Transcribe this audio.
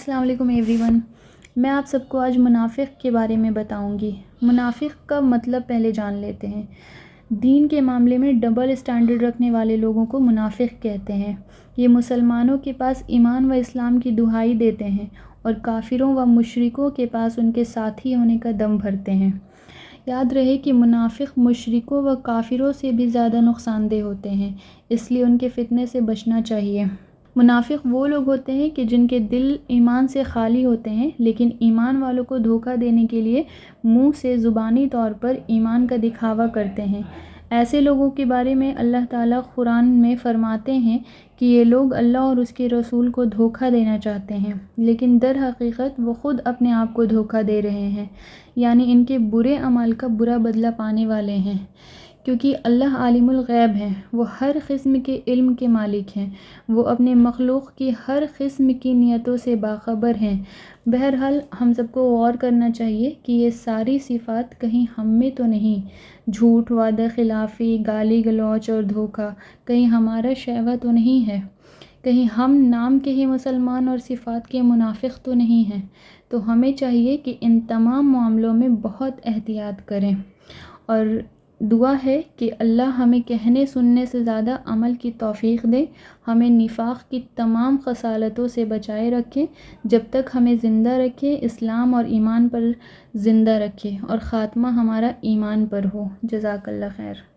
السلام علیکم every one. میں آپ سب کو آج منافق کے بارے میں بتاؤں گی. منافق کا مطلب پہلے جان لیتے ہیں. دین کے معاملے میں ڈبل اسٹینڈرڈ رکھنے والے لوگوں کو منافق کہتے ہیں. یہ مسلمانوں کے پاس ایمان و اسلام کی دہائی دیتے ہیں اور کافروں و مشرکوں کے پاس ان کے ساتھی ہونے کا دم بھرتے ہیں. یاد رہے کہ منافق مشرکوں و کافروں سے بھی زیادہ نقصان دہ ہوتے ہیں، اس لیے ان کے فتنے سے بچنا چاہیے. منافق وہ لوگ ہوتے ہیں کہ جن کے دل ایمان سے خالی ہوتے ہیں، لیکن ایمان والوں کو دھوکہ دینے کے لیے منہ سے زبانی طور پر ایمان کا دکھاوا کرتے ہیں. ایسے لوگوں کے بارے میں اللہ تعالیٰ قرآن میں فرماتے ہیں کہ یہ لوگ اللہ اور اس کے رسول کو دھوکہ دینا چاہتے ہیں، لیکن در حقیقت وہ خود اپنے آپ کو دھوکہ دے رہے ہیں، یعنی ان کے برے اعمال کا برا بدلہ پانے والے ہیں. کیونکہ اللہ عالم الغیب ہیں، وہ ہر قسم کے علم کے مالک ہیں، وہ اپنے مخلوق کی ہر قسم کی نیتوں سے باخبر ہیں. بہرحال ہم سب کو غور کرنا چاہیے کہ یہ ساری صفات کہیں ہم میں تو نہیں. جھوٹ، وعدہ خلافی، گالی گلوچ اور دھوکہ کہیں ہمارا شیوا تو نہیں ہے. کہیں ہم نام کے ہی مسلمان اور صفات کے منافق تو نہیں ہیں. تو ہمیں چاہیے کہ ان تمام معاملوں میں بہت احتیاط کریں، اور دعا ہے کہ اللہ ہمیں کہنے سننے سے زیادہ عمل کی توفیق دے، ہمیں نفاق کی تمام خصالتوں سے بچائے رکھے، جب تک ہمیں زندہ رکھے، اسلام اور ایمان پر زندہ رکھے، اور خاتمہ ہمارا ایمان پر ہو. جزاک اللہ خیر.